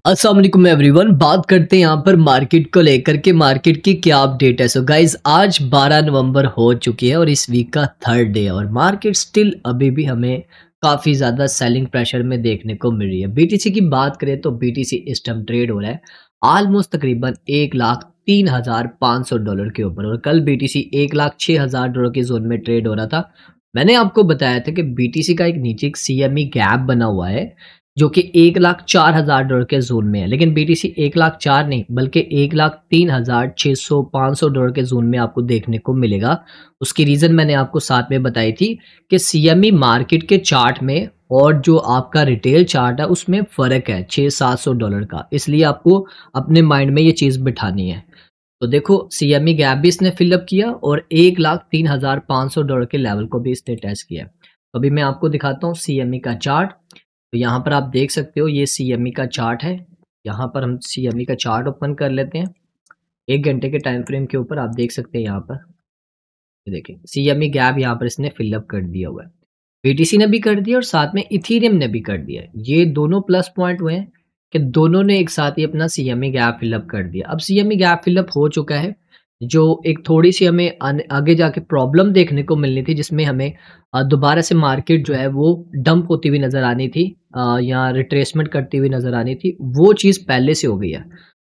अस्सलाम वालेकुम एवरीवन। बात करते हैं यहाँ पर मार्केट को लेकर के मार्केट की क्या अपडेट है। सो गाइज आज 12 नवंबर हो चुकी है और इस वीक का थर्ड डे है और मार्केट स्टिल अभी भी हमें काफ़ी ज़्यादा सेलिंग प्रेशर में देखने को मिल रही है। बीटीसी की बात करें तो बीटीसी इस टाइम ट्रेड हो रहा है ऑलमोस्ट तकरीबन 1,03,500 डॉलर के ऊपर और कल बीटीसी 1,06,000 डॉलर के जोन में ट्रेड हो रहा था। मैंने आपको बताया था कि बीटीसी का एक नीचे एक सीएमई गैप बना हुआ है जो कि 1,04,000 डॉलर के जोन में है, लेकिन बीटीसी 1,04,000 नहीं बल्कि 1,03,600-500 डॉलर के जोन में आपको देखने को मिलेगा। उसकी रीज़न मैंने आपको साथ में बताई थी कि सीएमई मार्केट के चार्ट में और जो आपका रिटेल चार्ट है उसमें फ़र्क है 600-700 डॉलर का, इसलिए आपको अपने माइंड में ये चीज़ बिठानी है। तो देखो सीएमई गैप भी इसने फिलअप किया और 1,03,500 डॉलर के लेवल को भी इसने टेस्ट किया। तो अभी मैं आपको दिखाता हूँ सीएमई का चार्ट। तो यहाँ पर आप देख सकते हो ये सीएमई का चार्ट है। यहाँ पर हम सीएमई का चार्ट ओपन कर लेते हैं। 1 घंटे के टाइम फ्रेम के ऊपर आप देख सकते हैं यहाँ पर, ये देखिए सीएमई गैप यहाँ पर इसने फिलअप कर दिया हुआ है। बीटीसी ने भी कर दिया और साथ में इथेरियम ने भी कर दिया। ये दोनों प्लस पॉइंट हुए हैं कि दोनों ने एक साथ ही अपना सीएमई गैप फिलअप कर दिया। अब सीएमई गैप फिलअप हो चुका है, जो एक थोड़ी-सी हमें आगे जाके प्रॉब्लम देखने को मिलनी थी जिसमें हमें दोबारा से मार्केट जो है वो डंप होती हुई नज़र आनी थी, या रिट्रेसमेंट करती हुई नज़र आनी थी, वो चीज़ पहले से हो गई है।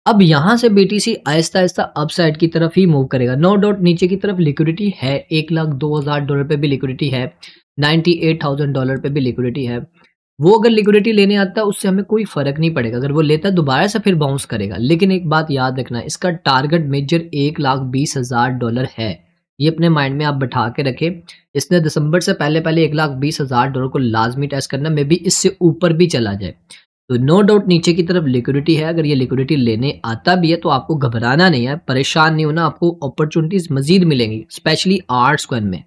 अब यहाँ से बीटीसी आहिस्ता-आहिस्ता अपसाइड की तरफ ही मूव करेगा। नो डाउट नीचे की तरफ लिक्विडिटी है, 1,02,000 डॉलर पे भी लिक्विडिटी है, 98,000 डॉलर पे भी लिक्विडिटी है। वो अगर लिक्विडिटी लेने आता है उससे हमें कोई फ़र्क नहीं पड़ेगा, अगर वो लेता है दोबारा से फिर बाउंस करेगा। लेकिन एक बात याद रखना, इसका टारगेट मेजर 1,20,000 डॉलर है। ये अपने माइंड में आप बैठा के रखें। इसने दिसंबर से पहले-पहले 1,20,000 डॉलर को लाज़मी टेस्ट करना, मे बी इससे ऊपर भी चला जाए। तो नो डाउट नीचे की तरफ लिक्विडिटी है, अगर ये लिक्विडिटी लेने आता भी है तो आपको घबराना नहीं है, परेशान नहीं होना, आपको अपॉर्चुनिटीज़ मज़ीद मिलेंगी, स्पेशली आर्ट्स कॉइन में।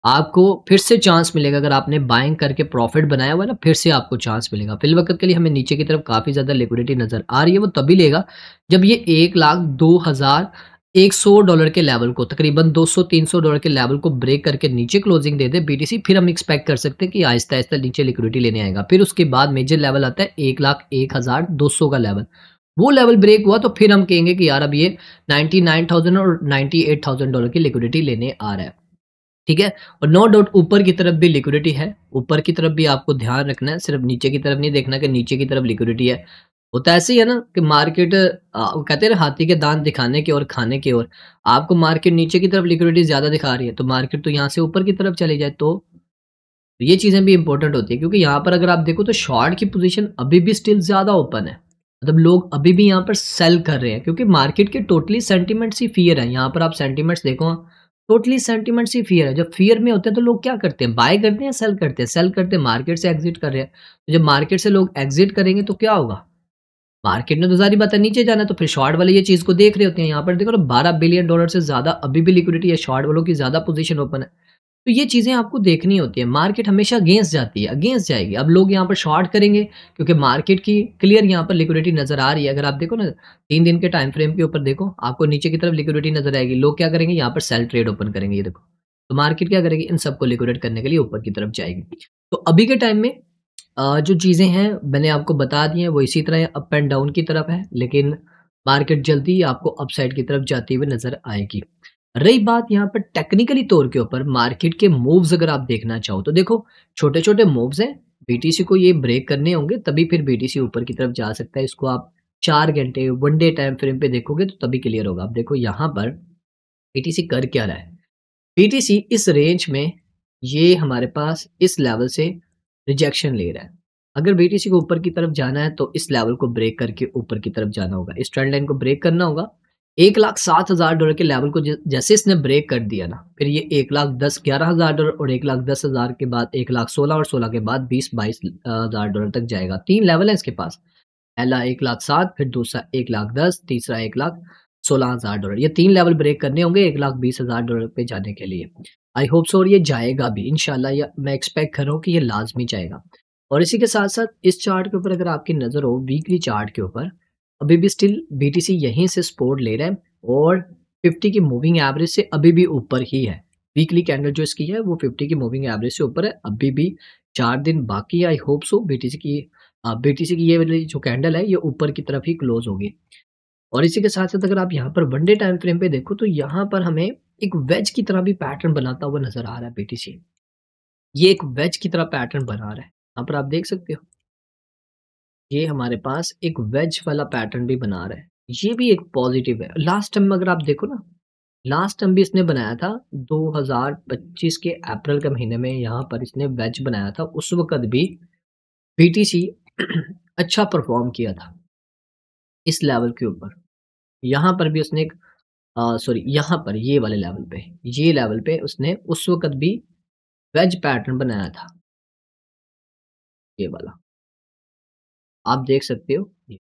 आपको फिर से चांस मिलेगा, अगर आपने बाइंग करके प्रॉफिट बनाया हुआ है ना, फिर से आपको चांस मिलेगा। फिलवक़्त के लिए हमें नीचे की तरफ काफ़ी ज़्यादा लिक्विडिटी नज़र आ रही है, वो तभी लेगा जब ये 1,02,100 डॉलर के लेवल को, तकरीबन 200-300 डॉलर के लेवल को ब्रेक करके नीचे क्लोजिंग दे दे बीटीसी, फिर हम एक्सपेक्ट कर सकते हैं कि आहिस्ता-आहिस्ता नीचे लिक्विडिटी लेने आएगा। फिर उसके बाद मेजर लेवल आता है 1,01,200 का लेवल। वो लेवल ब्रेक हुआ तो फिर हम कहेंगे कि यार अब ये 99,000 और 98,000 डॉलर की लिक्विडिटी लेने आ रहा है। ठीक है? और नो डाउट ऊपर की तरफ भी लिक्विडिटी है, ऊपर की तरफ भी आपको ध्यान रखना है, सिर्फ नीचे की तरफ नहीं देखना कि नीचे की तरफ लिक्विडिटी है। होता ऐसे ही है ना कि मार्केट वो कहते हैं ना हाथी के दाँत दिखाने की ओर खाने की ओर, आपको मार्केट नीचे की तरफ लिक्विडिटी ज़्यादा दिखा रही है, तो मार्केट तो यहाँ से ऊपर की तरफ चली जाए तो ये चीज़ें भी इम्पोर्टेंट होती है, क्योंकि यहाँ पर अगर आप देखो तो शॉर्ट की पोज़ीशन अभी भी स्टिल ज़्यादा ओपन है। मतलब लोग अभी भी यहाँ पर सेल कर रहे हैं क्योंकि मार्केट के टोटली सेंटिमेंट्स ही फ़ियर है। यहाँ पर आप सेंटिमेंट्स देखो, टोटली सेंटिमेंट्स ही फ़ियर है। जब फ़ियर में होते हैं तो लोग क्या करते हैं? बाय करते हैं, सेल करते हैं। सेल करते हैं, मार्केट से एग्ज़िट कर रहे हैं। तो जब मार्केट से लोग एग्ज़िट करेंगे तो क्या होगा? मार्केट ने तो ज़ाहिर बात है नीचे जाना है, तो फिर शॉर्ट वाले ये चीज़ को देख रहे होते हैं। यहाँ पर देखो ना 12 बिलियन डॉलर से ज़्यादा अभी भी लिक्विडिटी है, शॉर्ट वालों की ज़्यादा पोज़ीशन ओपन है। तो ये चीज़ें आपको देखनी होती है। मार्केट हमेशा अगेंस्ट जाती है, अगेंस्ट जाएगी। अब लोग यहाँ पर शॉर्ट करेंगे क्योंकि मार्केट की क्लियर यहाँ पर लिक्विडिटी नज़र आ रही है। अगर आप देखो ना 3 दिन के टाइम फ्रेम के ऊपर देखो, आपको नीचे की तरफ लिक्विडिटी नज़र आएगी। लोग क्या करेंगे? यहाँ पर सेल ट्रेड ओपन करेंगे, ये देखो। तो मार्केट क्या करेगी? इन सबको लिक्विडेट करने के लिए ऊपर की तरफ जाएगी। तो अभी के टाइम में जो चीज़ें हैं मैंने आपको बता दी हैं, वो इसी तरह अप एंड डाउन की तरफ है, लेकिन मार्केट जल्दी ही आपको अपसाइड की तरफ जाती हुई नज़र आएगी। रही बात यहाँ पर टेक्निकली तौर के ऊपर मार्केट के मूव्स अगर आप देखना चाहो तो देखो छोटे-छोटे मूव्स हैं, बीटीसी को ये ब्रेक करने होंगे तभी फिर बीटीसी ऊपर की तरफ जा सकता है। इसको आप 4 घंटे, 1 डे टाइम फ्रेम पे देखोगे तो तभी क्लियर होगा। आप देखो यहाँ पर बीटीसी कर क्या रहा है? बीटीसी इस रेंज में ये हमारे पास इस लेवल से रिजेक्शन ले रहा है। अगर बीटीसी को ऊपर की तरफ जाना है तो इस लेवल को ब्रेक करके ऊपर की तरफ जाना होगा। इस ट्रेंड लाइन को ब्रेक करना होगा। 1,07,000 डॉलर के लेवल को जैसे इसने ब्रेक कर दिया ना, फिर ये 1,10,11,000 डॉलर और 1,10,000 के बाद 1,16,000 और 16 के बाद 20,22,000 डॉलर तक जाएगा। 3 लेवल है इसके पास। पहला 1,07,000, फिर दूसरा 1,10,000, तीसरा 1,16,000 डॉलर। ये 3 लेवल ब्रेक करने होंगे 1,20,000 डॉलर पे जाने के लिए। आई होप सो और ये जाएगा भी इंशाल्लाह, या मैं एक्सपेक्ट कर रहा हूँ कि ये लाज़मी जाएगा। और इसी के साथ-साथ इस चार्ट के ऊपर अगर आपकी नज़र हो वीकली चार्ट के ऊपर, अभी भी स्टिल बीटीसी यहीं से सपोर्ट ले रहा है और 50 की मूविंग एवरेज से अभी भी ऊपर ही है। वीकली कैंडल जो इसकी है वो 50 की मूविंग एवरेज से ऊपर है। अभी भी 4 दिन बाकी है। आई होप सो बीटीसी की बीटीसी की ये वाली जो कैंडल है ये ऊपर की तरफ ही क्लोज होगी। और इसी के साथ-साथ अगर आप यहाँ पर वन डे टाइम फ्रेम पे देखो तो यहाँ पर हमें एक वेज की तरह भी पैटर्न बनाता हुआ नज़र आ रहा है बीटीसी। ये एक वेज की तरह पैटर्न बना रहा है। यहाँ पर आप देख सकते हो, ये हमारे पास एक वेज वाला पैटर्न भी बना रहा है। ये भी एक पॉजिटिव है। लास्ट टाइम अगर आप देखो ना, लास्ट टाइम भी इसने बनाया था 2025 के अप्रैल के महीने में यहाँ पर इसने वेज बनाया था। उस वक़्त भी बीटीसी अच्छा परफ़ॉर्म किया था इस लेवल के ऊपर। यहाँ पर भी उसने एक सॉरी यहाँ पर ये वाले लेवल पे, ये लेवल पे उसने उस वक़्त भी वेज पैटर्न बनाया था, ये वाला। आप देख सकते हो ये।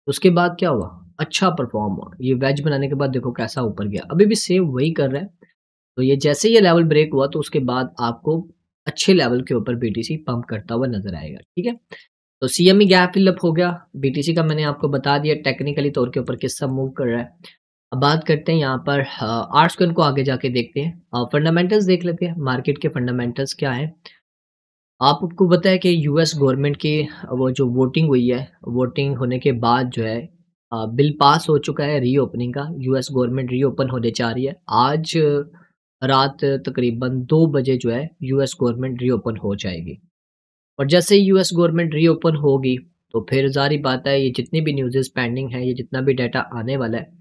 उसके बाद क्या हुआ? अच्छा परफ़ॉर्म हुआ। ये वेज बनाने के बाद देखो कैसा ऊपर गया। अभी भी सेम वही कर रहा है। तो ये जैसे ही ये लेवल ब्रेक हुआ तो उसके बाद आपको अच्छे लेवल के ऊपर बीटीसी पंप करता हुआ नज़र आएगा, ठीक है? तो सीएमई गैप फिल अप हो गया। बीटीसी का मैंने आपको बता दिया टेक्निकली तौर के ऊपर किस सब मूव कर रहा है। अब बात करते हैं यहाँ पर आर्ट्स को आगे जाके देखते हैं। फंडामेंटल्स देख लेते हैं, मार्केट के फंडामेंटल्स क्या हैं? आपको पता है कि यूएस गवर्नमेंट की वो जो वोटिंग हुई है, वोटिंग होने के बाद जो है बिल पास हो चुका है रीओपनिंग का। यूएस गवर्नमेंट रीओपन होने जा रही है। आज रात तकरीबन 2 बजे जो है यूएस गवर्नमेंट रीओपन हो जाएगी। और जैसे ही यूएस गवर्नमेंट रीओपन होगी, तो फिर ज़ाहिर-सी बात है ये जितनी भी न्यूज़ेज़ पेंडिंग है, ये जितना भी डाटा आने वाला है,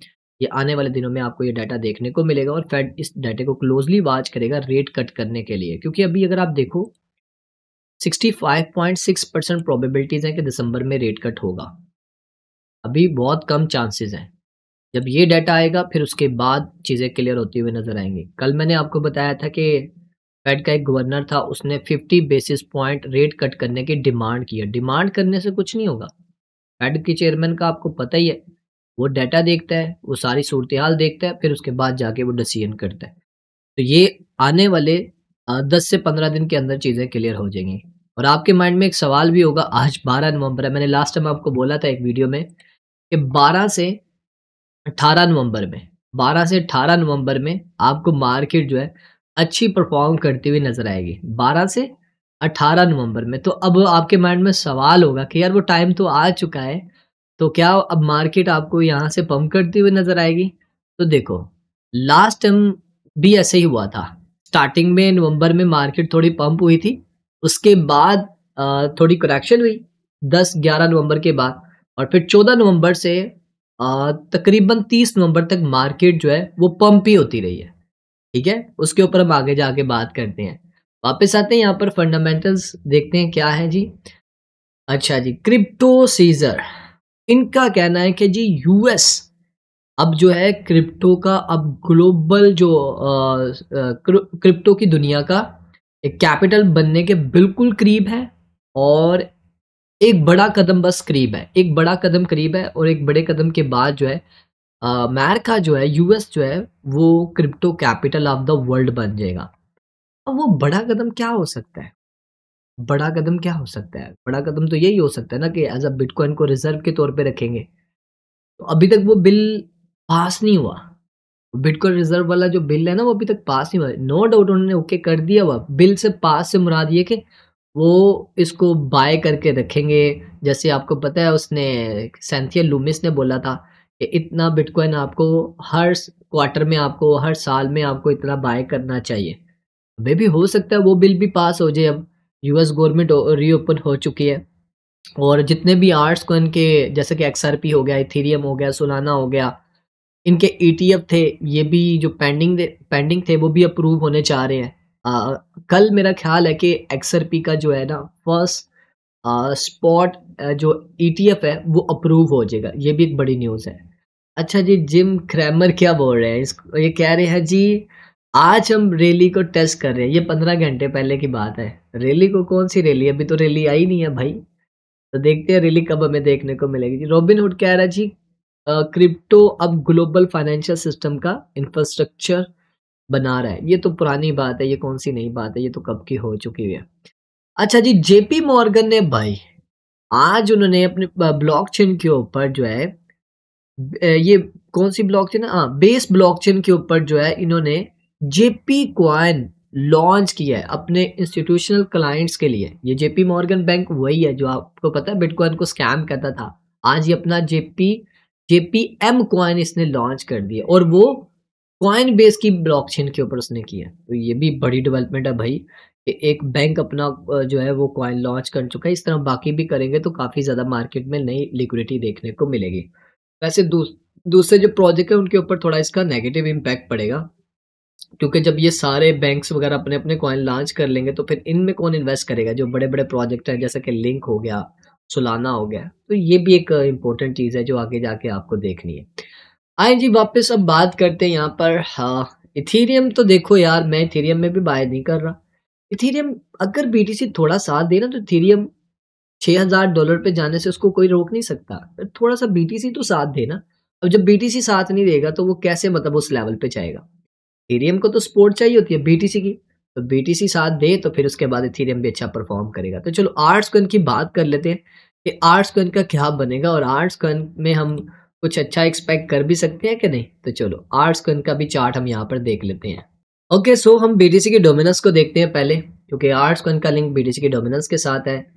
ये आने वाले दिनों में आपको ये डाटा देखने को मिलेगा और फेड इस डाटे को क्लोज़ली वॉच करेगा रेट कट करने के लिए। क्योंकि अभी अगर आप देखो 65.6% प्रोबेबिलिटीज़ हैं कि दिसंबर में रेट कट होगा। अभी बहुत कम चांसेज़ हैं। जब ये डाटा आएगा फिर उसके बाद चीज़ें क्लियर होती हुई नज़र आएँगी। कल मैंने आपको बताया था कि फेड का एक गवर्नर था, उसने 50 बेसिस पॉइंट रेट कट करने की डिमांड की है। डिमांड करने से कुछ नहीं होगा। फेड के चेयरमैन का आपको पता ही है, वो डाटा देखता है, वो सारी सूरत-ए-हाल देखता है, फिर उसके बाद जाके वो डिसीजन करता है। तो ये आने वाले 10 से 15 दिन के अंदर चीज़ें क्लियर हो जाएँगी। और आपके माइंड में एक सवाल भी होगा, आज 12 नवंबर है, मैंने लास्ट टाइम आपको बोला था एक वीडियो में कि 12 से 18 नवंबर में 12 से 18 नवंबर में आपको मार्केट जो है अच्छी परफॉर्म करती हुई नज़र आएगी। 12 से 18 नवंबर में। तो अब आपके माइंड में सवाल होगा कि यार वो टाइम तो आ चुका है, तो क्या अब मार्केट आपको यहाँ से पंप करती हुई नज़र आएगी? तो देखो, लास्ट टाइम भी ऐसे ही हुआ था। स्टार्टिंग में नवंबर में मार्केट थोड़ी पंप हुई थी, उसके बाद थोड़ी करेक्शन हुई 10-11 नवंबर के बाद और फिर 14 नवंबर से तकरीबन 30 नवंबर तक मार्केट जो है वो पंप ही होती रही है, ठीक है? उसके ऊपर हम आगे जाके बात करते हैं। वापस आते हैं यहाँ पर फंडामेंटल्स देखते हैं क्या है जी। अच्छा जी, क्रिप्टो सीज़र इनका कहना है कि जी यूएस अब जो है क्रिप्टो का अब ग्लोबल जो क्रिप्टो की दुनिया का एक कैपिटल बनने के बिल्कुल करीब है और एक बड़ा कदम बस करीब है। एक बड़ा कदम करीब है और एक बड़े कदम के बाद जो है अमेरिका जो है, यूएस जो है, वो crypto capital of the world बन जाएगा। अब वो बड़ा कदम क्या हो सकता है? बड़ा कदम क्या हो सकता है? बड़ा कदम तो यही हो सकता है ना कि एज़ अ बिटकॉइन को रिज़र्व के तौर पे रखेंगे। तो अभी तक वो बिल पास नहीं हुआ। बिटकॉइन रिज़र्व वाला जो बिल है ना, वो अभी तक पास नहीं हुआ। नो डाउट उन्होंने ओके कर दिया हुआ। बिल से पास से मुराद ये कि वो इसको बाय करके रखेंगे। जैसे आपको पता है उसने सैंथिया लूमिस ने बोला था कि इतना बिटकॉइन आपको हर क्वार्टर में आपको हर साल में आपको इतना बाय करना चाहिए। मे भी हो सकता है वो बिल भी पास हो जाए अब। यूएस गवर्नमेंट रीओपन हो चुकी है और जितने भी आर्ट्स कॉइन के जैसे कि एक्सआरपी हो गया, इथेरियम हो गया, सोलाना हो गया, इनके ईटीएफ थे, ये भी जो पेंडिंग थे वो भी अप्रूव होने जा रहे हैं। कल मेरा ख्याल है कि एक्सआरपी का जो है ना फर्स्ट स्पॉट जो ईटीएफ है वो अप्रूव हो जाएगा। ये भी एक बड़ी न्यूज़ है। अच्छा जी, जिम क्रैमर क्या बोल रहे हैं? ये कह रहे हैं जी आज हम रैली को टेस्ट कर रहे हैं। ये 15 घंटे पहले की बात है। रैली को कौन-सी रैली? अभी तो रैली आई नहीं है भाई। तो देखते हैं रैली कब हमें देखने को मिलेगी जी। रॉबिनहुड कह रहा है जी क्रिप्टो अब ग्लोबल फाइनेंशियल सिस्टम का इंफ्रास्ट्रक्चर बना रहा है। ये तो पुरानी बात है, ये कौन-सी नई बात है, ये तो कब की हो चुकी है। अच्छा जी, जेपी मॉर्गन ने भाई आज उन्होंने अपने ब्लॉकचेन के ऊपर जो है ये कौन-सी ब्लॉकचेन है? हाँ, बेस ब्लॉकचेन के ऊपर जो है इन्होंने जेपी कॉइन लॉन्च किया है अपने इंस्टीट्यूशनल क्लाइंट्स के लिए। ये जेपी मॉर्गन बैंक वही है जो आपको पता है बिटकॉइन को स्कैम करता था। आज ये अपना जेपीएम कॉइन इसने लॉन्च कर दिया और वो कॉइन बेस की ब्लॉकचेन के ऊपर उसने किया। तो ये भी बड़ी डेवलपमेंट है भाई कि एक बैंक अपना जो है वो कॉइन लॉन्च कर चुका है। इस तरह बाकी भी करेंगे तो काफ़ी ज़्यादा मार्केट में नई लिक्विडिटी देखने को मिलेगी। वैसे दूसरे जो प्रोजेक्ट है उनके ऊपर थोड़ा इसका नेगेटिव इम्पैक्ट पड़ेगा, क्योंकि जब ये सारे बैंक्स वगैरह अपने-अपने कॉइन लॉन्च कर लेंगे तो फिर इनमें कौन इन्वेस्ट करेगा? जो बड़े-बड़े प्रोजेक्ट हैं जैसे कि लिंक हो गया, सोलाना हो गया। तो ये भी एक इम्पोर्टेंट चीज़ है जो आगे जाके आपको देखनी है। आइए जी वापस अब बात करते हैं यहाँ पर इथेरियम। तो देखो यार, मैं इथेरियम में भी बाय नहीं कर रहा। इथेरियम अगर बीटीसी थोड़ा साथ दे ना तो इथेरियम $6000 पे जाने से उसको कोई रोक नहीं सकता। थोड़ा सा बीटीसी तो साथ दे ना। अब जब बीटीसी साथ नहीं देगा तो वो कैसे मतलब उस लेवल पे जाएगा? इथेरियम को तो सपोर्ट चाहिए होती है बीटीसी की, तो बीटीसी साथ दे तो फिर उसके बाद इथेरियम भी अच्छा परफॉर्म करेगा। तो चलो आर्ट्स कॉइन की बात कर लेते हैं कि आर्ट्स कॉइन का क्या बनेगा और आर्ट्स कॉइन में हम कुछ अच्छा एक्सपेक्ट कर भी सकते हैं कि नहीं। तो चलो आर्ट्स कॉइन का भी चार्ट हम यहाँ पर देख लेते हैं। ओके, सो हम बीटीसी के डोमिनेंस को देखते हैं पहले, क्योंकि आर्ट्स कॉइन का लिंक बीटीसी के डोमिनेंस के साथ है।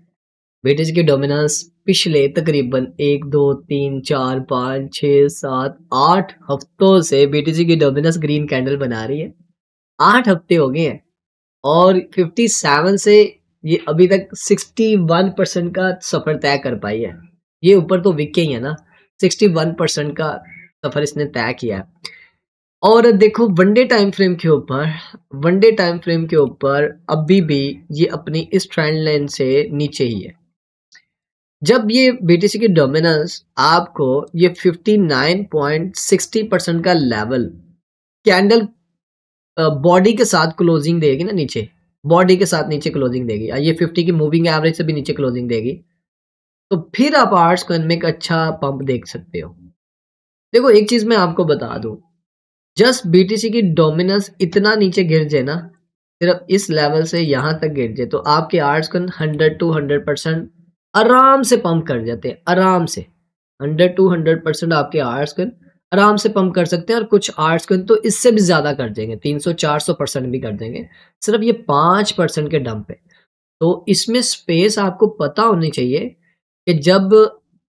बीटीसी की डोमिनेंस पिछले तकरीबन 1 2 3 4 5 6 7 8 हफ्तों से बीटीसी की डोमिनेंस ग्रीन कैंडल बना रही है। 8 हफ्ते हो गए हैं और 57 से ये अभी तक 61% का सफर तय कर पाई है। ये ऊपर तो विक के ही है ना, 61% का सफर इसने तय किया है। और देखो वनडे टाइम फ्रेम के ऊपर अभी भी ये अपनी इस ट्रेंड लाइन से नीचे ही है। जब ये बीटीसी की डोमिनेंस आपको ये 59.60% का लेवल कैंडल बॉडी के साथ क्लोजिंग देगी ना, नीचे बॉडी के साथ नीचे क्लोजिंग देगी, ये 50 की मूविंग एवरेज से भी नीचे क्लोजिंग देगी, तो फिर आप आर्ट्स कॉइन में एक अच्छा पंप देख सकते हो। देखो एक चीज मैं आपको बता दूं, जस्ट बीटीसी की डोमिनेंस इतना नीचे गिर जाए ना, सिर्फ इस लेवल से यहां तक गिर जाए तो आपके आर्ट्स कॉइन 100% आराम से पंप कर जाते हैं। आराम से 100% आपके आर्ट्स कॉइन आराम से पंप कर सकते हैं और कुछ आर्ट्स कॉइन तो इससे भी ज्यादा कर देंगे, 300-400% भी कर देंगे सिर्फ ये 5% के डंप पे। तो इसमें स्पेस आपको पता होनी चाहिए कि जब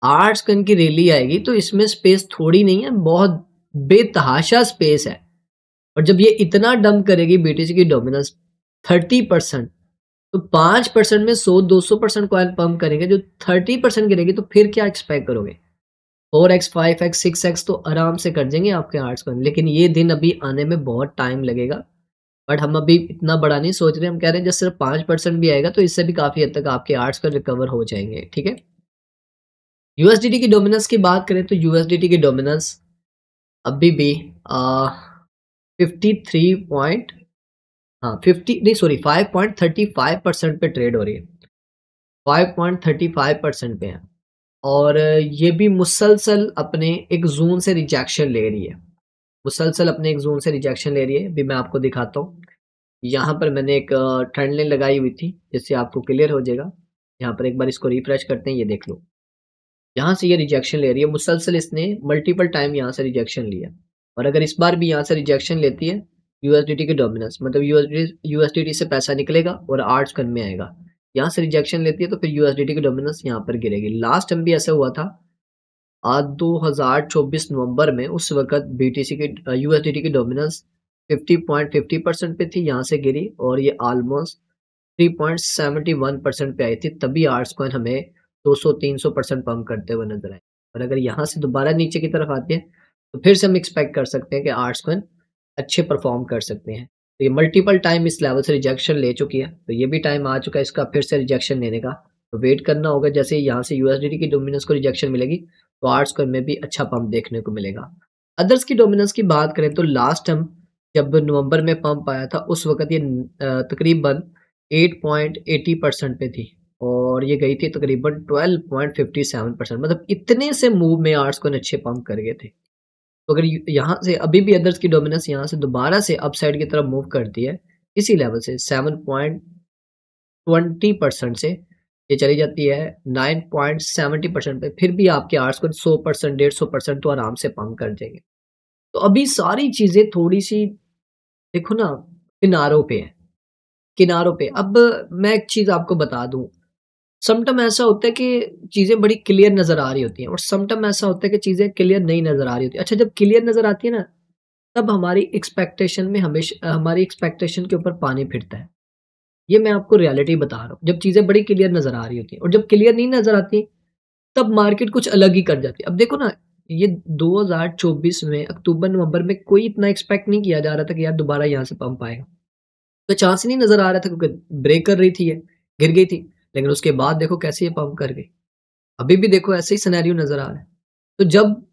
आर्ट्स कॉइन की रैली आएगी तो इसमें स्पेस थोड़ी नहीं है, बहुत बेतहाशा स्पेस है। और जब ये इतना डंप करेगी बीटीसी की डोमिनेंस 30%, तो 5% में 100-200% कॉइन पंप करेंगे, जो 30% गिरेगी तो फिर क्या एक्सपेक्ट करोगे? 4x 5x 6x तो आराम से कर देंगे आपके आर्ट्स कॉइन। लेकिन ये दिन अभी आने में बहुत टाइम लगेगा, बट हम अभी इतना बड़ा नहीं सोच रहे। हम कह रहे हैं जब सिर्फ 5% भी आएगा तो इससे भी काफी हद तक आपके आर्ट्स कॉइन रिकवर हो जाएंगे। ठीक है, यूएसडीटी की डोमिनेंस की बात करें तो यूएसडीटी की डोमिनेंस अभी भी 53 पॉइंट हाँ 50 नहीं सॉरी 5.35% पे ट्रेड हो रही है। 5.35% पे है और ये भी मुसलसल अपने एक जोन से रिजेक्शन ले रही है। मुसलसल अपने एक जोन से रिजेक्शन ले रही है। अभी मैं आपको दिखाता हूँ। यहाँ पर मैंने एक ट्रेंड लाइन लगाई हुई थी जिससे आपको क्लियर हो जाएगा। यहाँ पर एक बार इसको रिफ्रेश करते हैं, ये देख लो। यहाँ से ये रिजेक्शन ले रही है मुसलसल, इसने मल्टीपल टाइम यहाँ से रिजेक्शन लिया और अगर इस बार भी यहाँ से रिजेक्शन लेती है यूएसडीटी की डोमिनेंस, मतलब यूएसडीटी से पैसा निकलेगा और आर्ट्स कन में आएगा। यहाँ से रिजेक्शन लेती है तो फिर यूएसडीटी की डोमिनेंस यहाँ पर गिरेगी। लास्ट टाइम भी ऐसा हुआ था आज 2024 नवंबर में, उस वक्त बीटीसी की यूएसडीटी की डोमिनेंस 50.50% पे थी, यहाँ से गिरी और ये ऑलमोस्ट 3.71% पे आई थी। तभी आर्ट्स कॉइन हमें 200-300% पंप करते हुए नजर आए। और अगर यहाँ से दोबारा नीचे की तरफ आती है तो फिर से हम एक्सपेक्ट कर सकते हैं कि आर्ट्स कॉइन अच्छे परफॉर्म कर सकते हैं। तो ये मल्टीपल टाइम इस लेवल से रिजेक्शन ले चुकी है, तो ये भी टाइम आ चुका है इसका फिर से रिजेक्शन लेने का। तो वेट करना होगा, जैसे यहाँ से यूएसडीटी की डोमिनेंस को रिजेक्शन मिलेगी तो आर्ट्स कॉइन में भी अच्छा पंप देखने को मिलेगा। अदर्स की डोमिनेंस की बात करें तो लास्ट टाइम जब नवंबर में पंप आया था उस वक्त ये तकरीबन 8.80% पे थी और ये गई थी तकरीबन 12.57%, मतलब इतने से मूव में आर्ट्स कॉइन अच्छे पंप कर गए थे। तो अगर यहाँ से अभी भी अदर्स की डोमिनेंस यहाँ से दोबारा से अपसाइड की तरफ मूव करती है इसी लेवल से 7.20% से ये चली जाती है 9.70% पे, फिर भी आपके आर्ट्स को 100% 150% तो आराम से पंप कर देंगे। तो अभी सारी चीजें थोड़ी सी देखो ना किनारों पे है। किनारों पे। अब मैं एक चीज़ आपको बता दूँ, समटाइम ऐसा होता है कि चीज़ें बड़ी क्लियर नज़र आ रही होती हैं और समटाइम ऐसा होता है कि चीज़ें क्लियर नहीं नज़र आ रही होती हैं। अच्छा, जब क्लियर नज़र आती है ना, तब हमारी एक्सपेक्टेशन के ऊपर पानी फिरता है। ये मैं आपको रियलिटी बता रहा हूँ। जब चीज़ें बड़ी क्लियर नज़र आ रही होती हैं और जब क्लियर नहीं नज़र आती, तब मार्केट कुछ अलग ही कर जाती है। अब देखो ना, ये 2024 में अक्टूबर-नवंबर में कोई इतना एक्सपेक्ट नहीं किया जा रहा था कि यार दोबारा यहाँ से पंप आएगा। तो चांस ही नहीं नज़र आ रहा था क्योंकि ब्रेक कर रही थी ये, गिर गई थी। लेकिन उसके बाद देखो कैसे ये पंप कर गई। अभी भी देखो ऐसे ही सिनेरियो नज़र आ रहा है। तो जब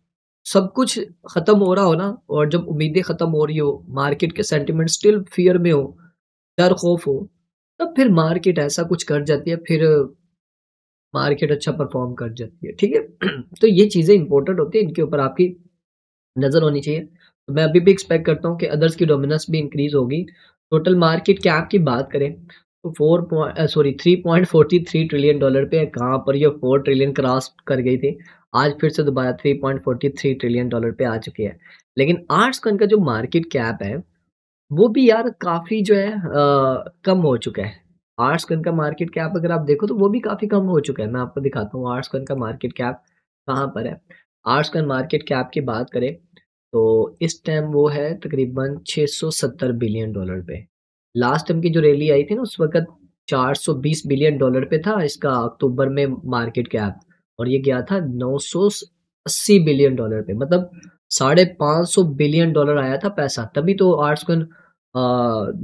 सब कुछ खत्म हो रहा हो ना और जब उम्मीदें खत्म हो रही हो, मार्केट के सेंटिमेंट स्टिल फ़ियर में हो, डर खौफ हो, तब फिर मार्केट ऐसा कुछ कर जाती है, फिर मार्केट अच्छा परफ़ॉर्म कर जाती है, ठीक है? तो ये चीज़ें इम्पोर्टेंट होती हैं, इनके ऊपर आपकी नज़र होनी चाहिए। तो मैं अभी भी एक्सपेक्ट करता हूँ कि अदर्स की डोमिनेंस भी इंक्रीज़ होगी। टोटल मार्केट कैप की बात करें तो 3.43 ट्रिलियन डॉलर पे है। कहाँ पर ये 4 ट्रिलियन क्रॉस कर गई थी। आज फिर से दोबारा 3.43 ट्रिलियन डॉलर पे आ चुकी है। लेकिन आर्ट्सकॉन का जो मार्केट कैप है, वो भी यार काफ़ी जो है कम हो चुका है। आर्ट्सकॉन का मार्केट कैप अगर आप देखो तो वो भी काफ़ी कम हो चुका है। मैं आपको दिखाता हूँ आर्ट्सकॉन का मार्केट कैप कहाँ पर है। आर्ट्सकॉन मार्केट कैप की बात करें तो इस टाइम वो है तकरीबन 670 बिलियन डॉलर पे। लास्ट टाइम की जो रैली आई थी ना उस वक़्त 420 बिलियन डॉलर पे था इसका अक्टूबर में मार्केट कैप और ये गया था 980 बिलियन डॉलर पे, मतलब 550 बिलियन डॉलर आया था पैसा। तभी तो आर्ट्सकॉन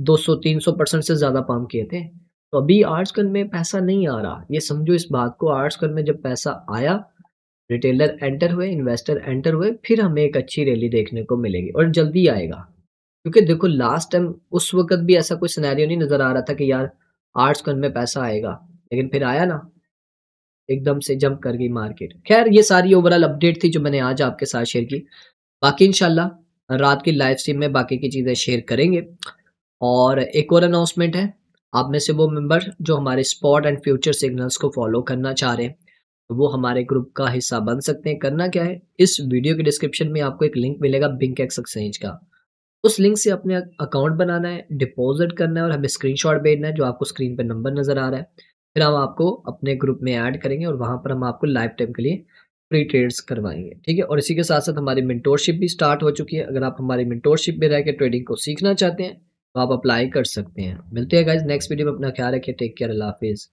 200-300% से ज़्यादा पंप किए थे। तो अभी आर्ट्सकॉन में पैसा नहीं आ रहा। ये समझो इस बात को, आर्ट्सकॉन में जब पैसा आया, रिटेलर एंटर हुए, इन्वेस्टर एंटर हुए, फिर हमें एक अच्छी रैली देखने को मिलेगी और जल्दी आएगा। क्योंकि देखो लास्ट टाइम उस वक़्त भी ऐसा कोई सिनेरियो नहीं नज़र आ रहा था कि यार आर्ट्सकॉन में पैसा आएगा, लेकिन फिर आया ना, एकदम से जंप कर गई मार्केट। ख़ैर ये सारी ओवरॉल अपडेट थी जो मैंने आज आपके साथ शेयर की। बाकी इंशाल्लाह रात की लाइव स्ट्रीम में बाकी की चीज़ें शेयर करेंगे। और एक और अनाउंसमेंट है, आप में से वो मेंबर जो हमारे स्पॉट एंड फ्यूचर सिग्नल्स को फॉलो करना चाह रहे हैं, तो वो हमारे ग्रुप का हिस्सा बन सकते हैं। करना क्या है, इस वीडियो के डिस्क्रिप्शन में आपको एक लिंक मिलेगा बिंकेक्स एक्सचेंज का। उस लिंक से अपने अकाउंट बनाना है, डिपॉज़िट करना है और हमें स्क्रीनशॉट भेजना है जो आपको स्क्रीन पे नंबर नज़र आ रहा है। फिर हम आपको अपने ग्रुप में ऐड करेंगे और वहाँ पर हम आपको लाइफ टाइम के लिए फ्री ट्रेड्स करवाएँगे, ठीक है? और इसी के साथ-साथ हमारी मेंटोरशिप भी स्टार्ट हो चुकी है। अगर आप हमारी मेंटोरशिप में रह के ट्रेडिंग को सीखना चाहते हैं, तो आप अप्लाई कर सकते हैं। मिलते हैं गाइज़ नेक्स्ट वीडियो में, अपना ख्याल रखिए, टेक केयर, अल्लाह हाफ़िज़।